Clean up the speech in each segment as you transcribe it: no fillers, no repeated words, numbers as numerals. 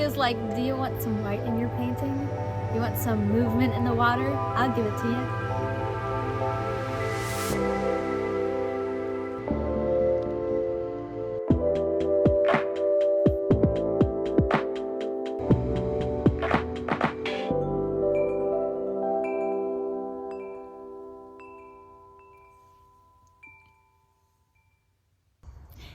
was like, do you want some white in your painting? You want some movement in the water? I'll give it to you.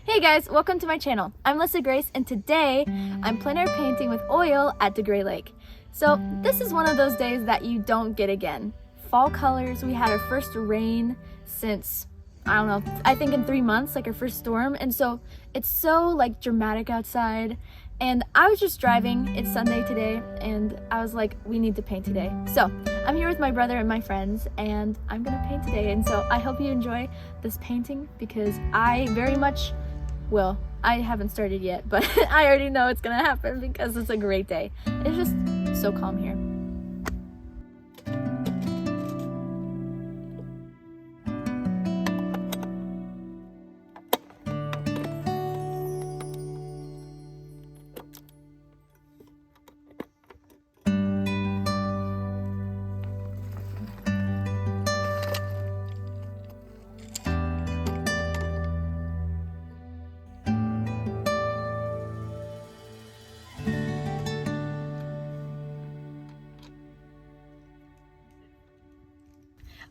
Hey guys, welcome to my channel. I'm Lisa Grace, and today I'm plein air painting with oil at Degray Lake. So this is one of those days that you don't get again. Fall colors. We had our first rain since, I don't know, I think in 3 months, like our first storm, and so it's so like dramatic outside. And I was just driving, it's Sunday today, and I was like, we need to paint today. So I'm here with my brother and my friends, and I'm gonna paint today. And so I hope you enjoy this painting because I very much will. I haven't started yet, but I already know it's gonna happen because it's a great day. It's just so calm here.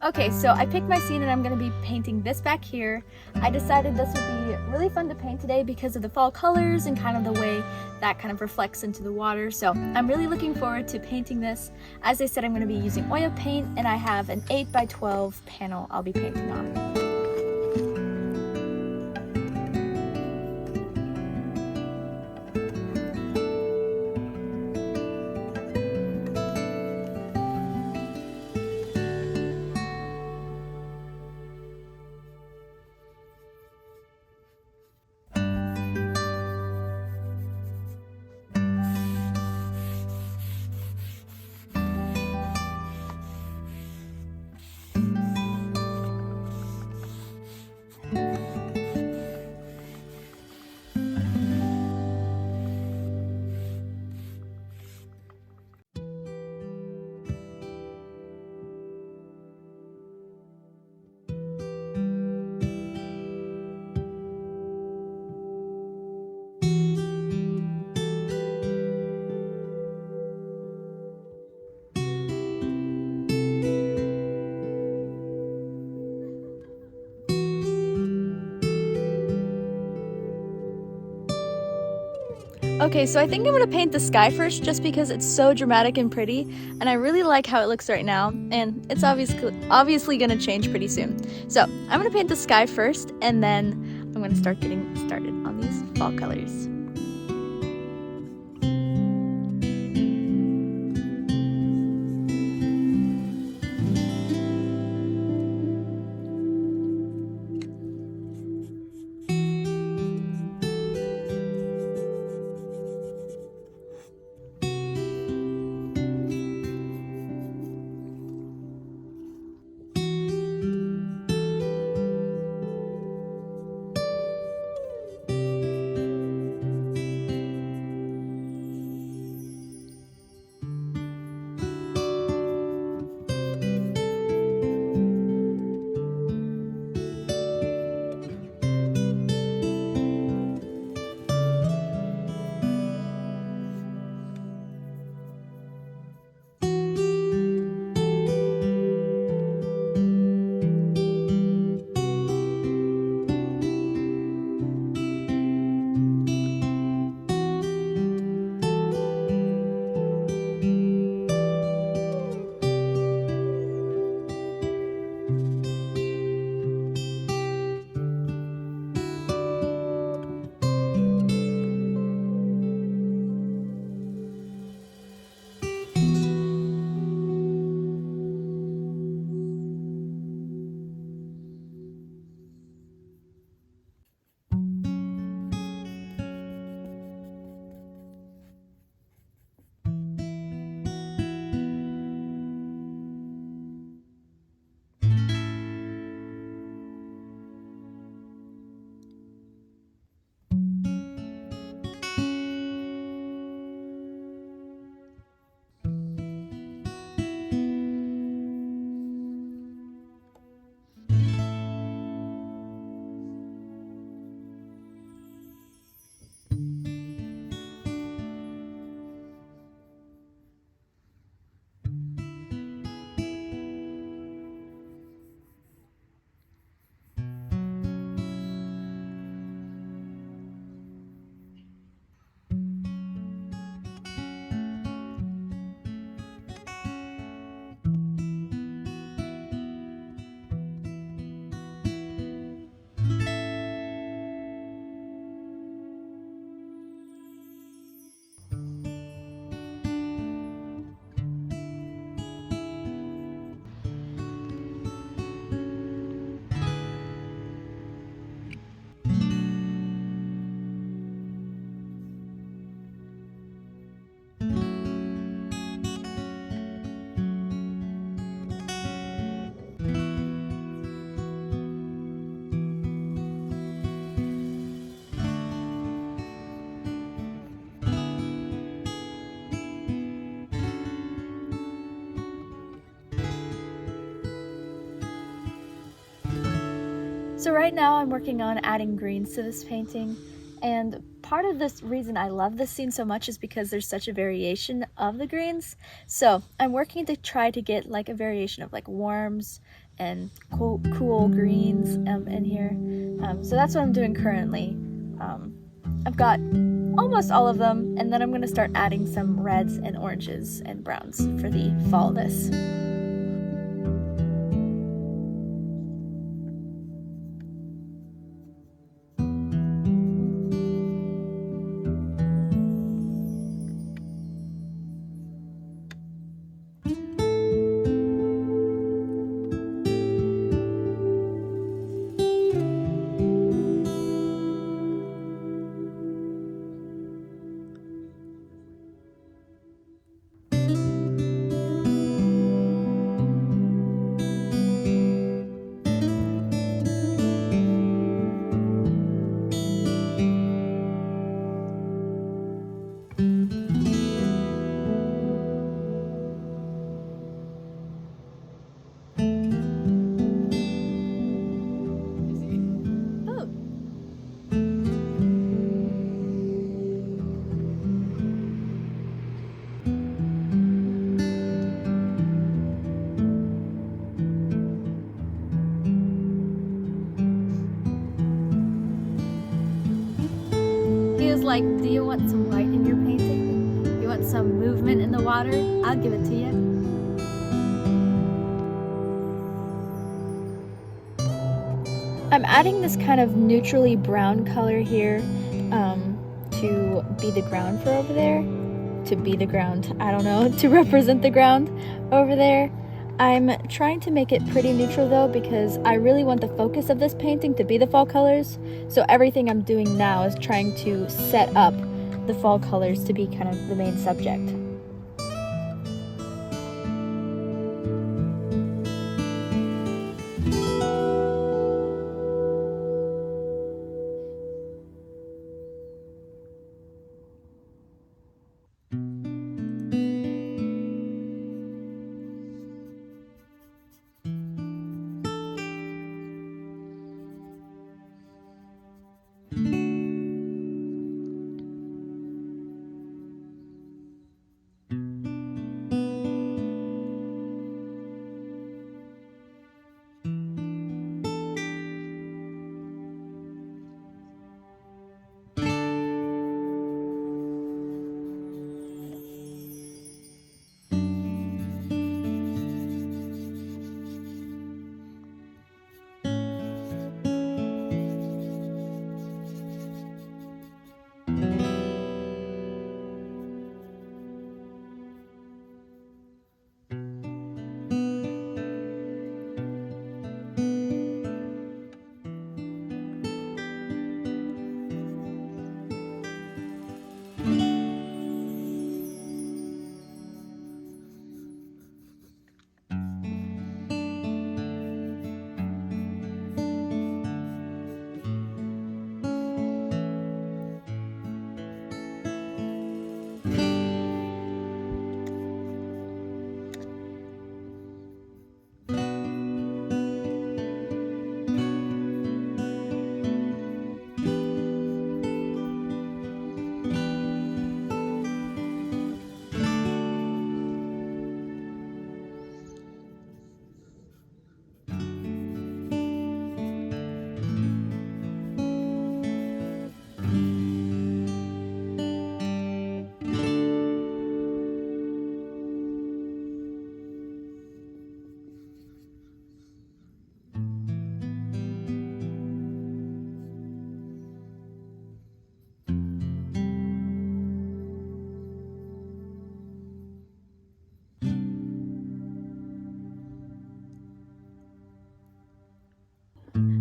Okay, so I picked my scene and I'm going to be painting this back here. I decided this would be really fun to paint today because of the fall colors and kind of the way that kind of reflects into the water. So I'm really looking forward to painting this. As I said, I'm going to be using oil paint, and I have an 8x12 panel I'll be painting on. Okay, so I think I'm gonna paint the sky first just because it's so dramatic and pretty, and I really like how it looks right now, and it's obviously gonna change pretty soon. So I'm gonna paint the sky first, and then I'm gonna start getting started on these fall colors. So right now I'm working on adding greens to this painting, and part of this reason I love this scene so much is because there's such a variation of the greens. So I'm working to try to get like a variation of like warms and cool greens in here. So that's what I'm doing currently. I've got almost all of them, and then I'm going to start adding some reds and oranges and browns for the fallness. Like, do you want some light in your painting? You want some movement in the water? I'll give it to you. I'm adding this kind of neutrally brown color here to be the ground for over there. To be the ground, I don't know, to represent the ground over there. I'm trying to make it pretty neutral though, because I really want the focus of this painting to be the fall colors. So everything I'm doing now is trying to set up the fall colors to be kind of the main subject.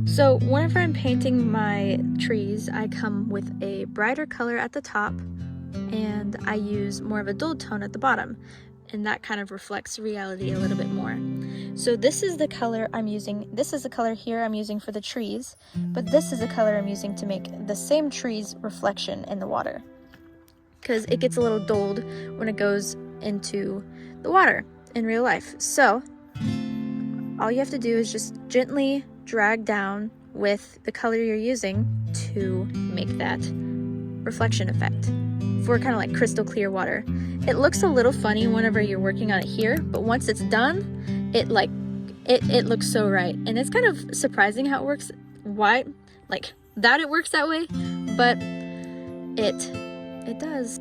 So whenever I'm painting my trees, I come with a brighter color at the top and I use more of a dull tone at the bottom, and that kind of reflects reality a little bit more. So this is the color I'm using. This is the color here I'm using for the trees, but this is the color I'm using to make the same tree's reflection in the water, because it gets a little dulled when it goes into the water in real life. So all you have to do is just gently drag down with the color you're using to make that reflection effect for kind of like crystal clear water. It looks a little funny whenever you're working on it here, but once it's done, it looks so right. And it's kind of surprising how it works, why, like that it works that way, but it does.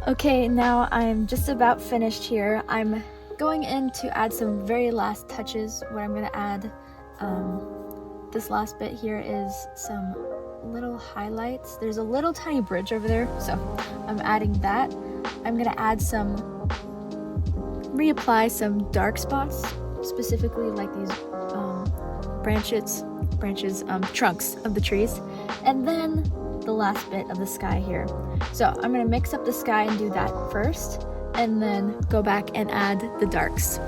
Okay, now I'm just about finished here. I'm going in to add some very last touches. What I'm going to add, this last bit here is some little highlights. There's a little tiny bridge over there, so I'm adding that. I'm going to add reapply some dark spots, specifically like these trunks of the trees, and then the last bit of the sky here. So I'm going to mix up the sky and do that first, and then go back and add the darks.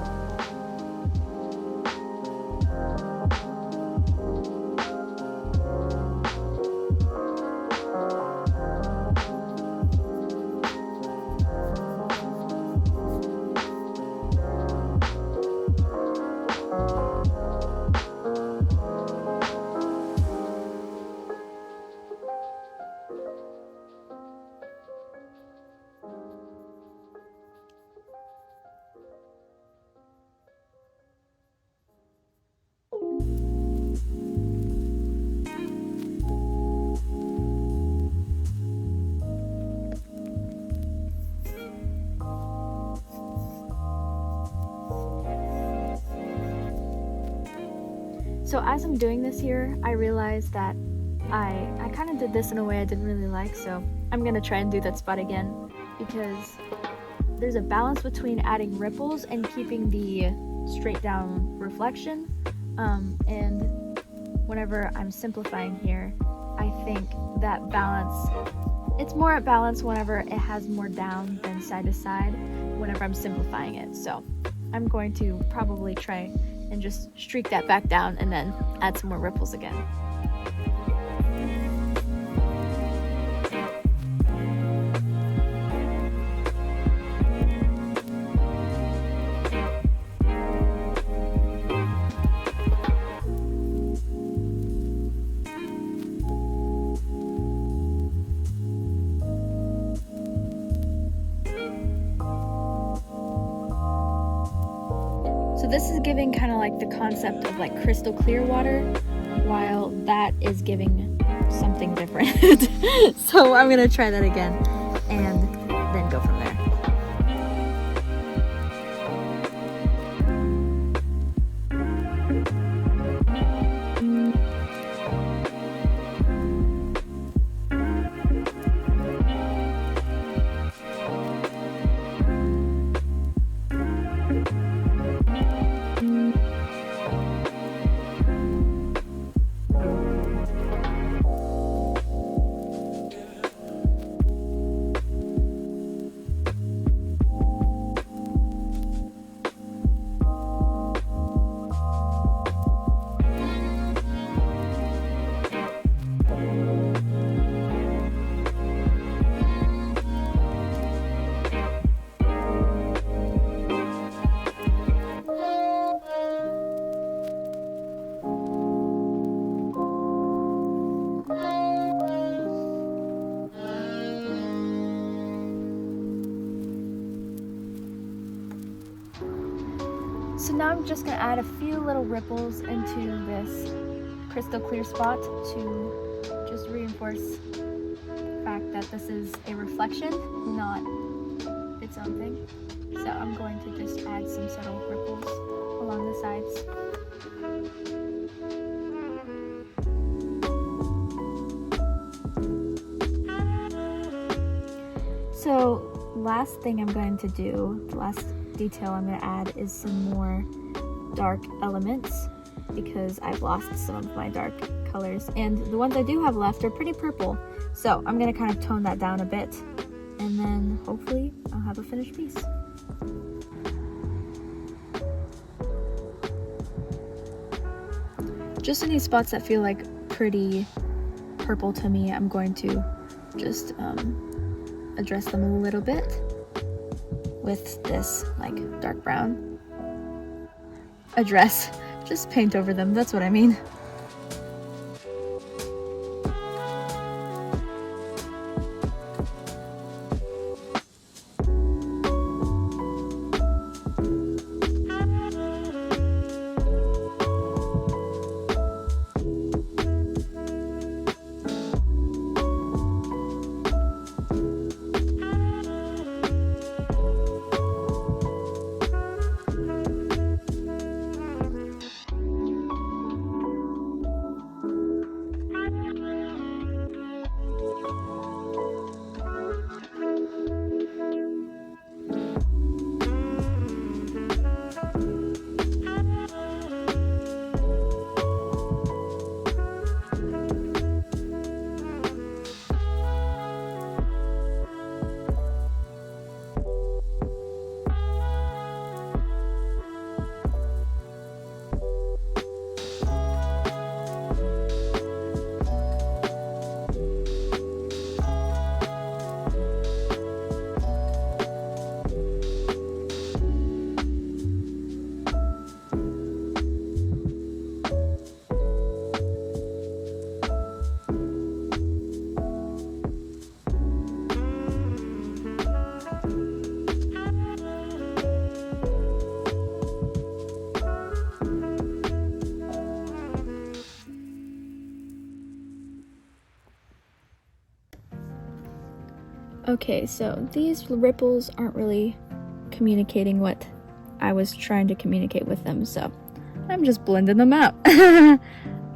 So as I'm doing this here, I realized that I kind of did this in a way I didn't really like, so I'm gonna try and do that spot again, because there's a balance between adding ripples and keeping the straight down reflection, and whenever I'm simplifying here, I think that balance, it's more at balance whenever it has more down than side to side whenever I'm simplifying it. So I'm going to probably try and just streak that back down and then add some more ripples again. So this is giving kind of like the concept of like crystal clear water, while that is giving something different. So I'm gonna try that again and then go from there. So now I'm just gonna add a few little ripples into this crystal clear spot to just reinforce the fact that this is a reflection, not its own thing. So I'm going to just add some subtle ripples along the sides. So last thing I'm going to do, the last detail I'm going to add is some more dark elements because I've lost some of my dark colors and the ones I do have left are pretty purple. So I'm going to kind of tone that down a bit and then hopefully I'll have a finished piece. Just any spots that feel like pretty purple to me, I'm going to just address them a little bit with this like dark brown. Address, just paint over them, that's what I mean. Okay, so these ripples aren't really communicating what I was trying to communicate with them, so I'm just blending them out.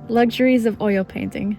Luxuries of oil painting.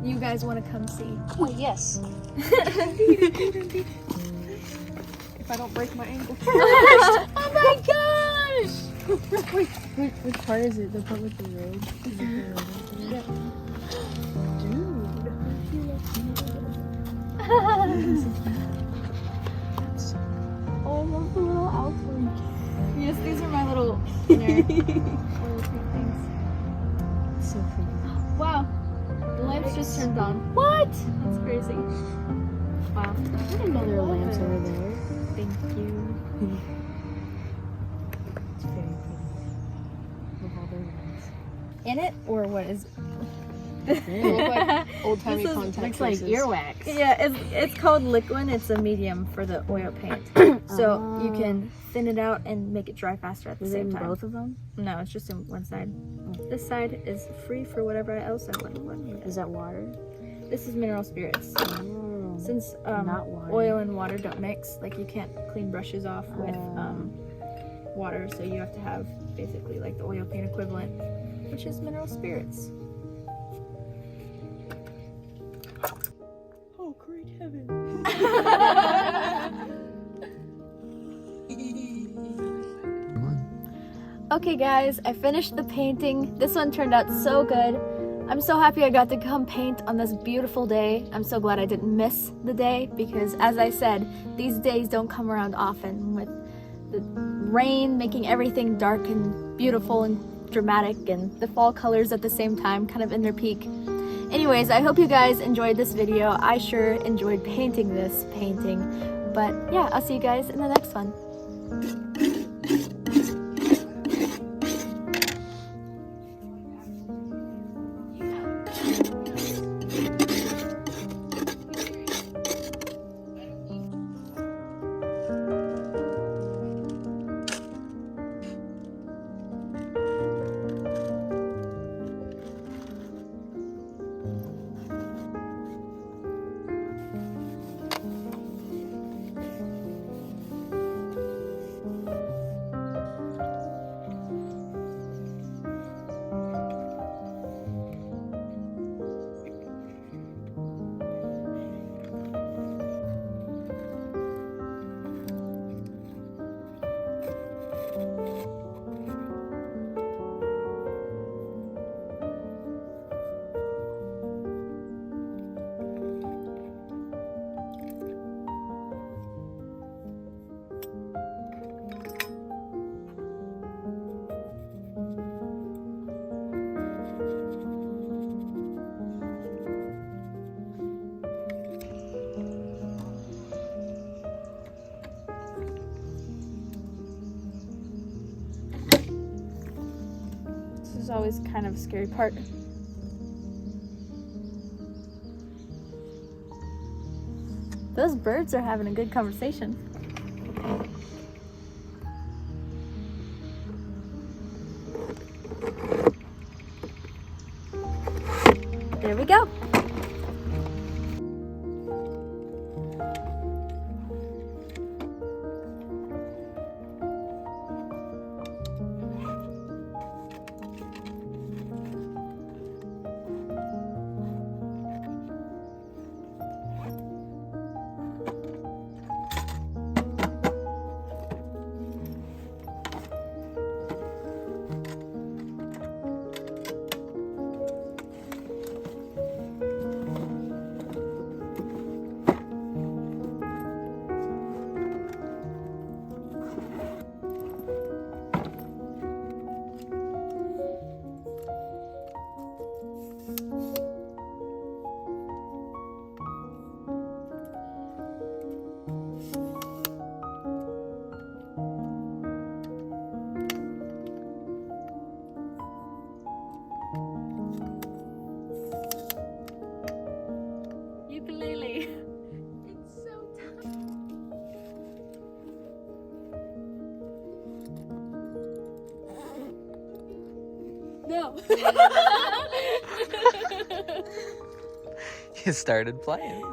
You guys want to come see? Oh, yes. If I don't break my ankle. Oh my gosh! Wait, which part is it? The part with the road? Is it the road? Yeah. Oh, I love the little outfit. Yes, these are my little inner things. So pretty. Wow, the lamps just turned on. What? That's crazy. Wow. I didn't know there were lamps over there. Thank you. It's very pretty. With all their lamps. In it, or what is? They look like old-timey This is- contact Looks like traces. earwax. Yeah, it's called liquid. It's a medium for the oil paint, so you can thin it out and make it dry faster at the Is it same in time. both of them? No, it's just in one side. This side is free for whatever else I want. Is that water? This is mineral spirits. Oh. Since Not water. oil and water don't mix, like you can't clean brushes off with water, so you have to have basically like the oil paint equivalent, which is mineral spirits. Oh, great heaven. Okay guys, I finished the painting. This one turned out so good. I'm so happy I got to come paint on this beautiful day. I'm so glad I didn't miss the day because, as I said, these days don't come around often, with the rain making everything dark and beautiful and dramatic, and the fall colors at the same time kind of in their peak. Anyways, I hope you guys enjoyed this video. I sure enjoyed painting this painting. But yeah, I'll see you guys in the next one. This is always kind of a scary part. Those birds are having a good conversation. There we go. Ukulele. It's so tiny. No. You started playing.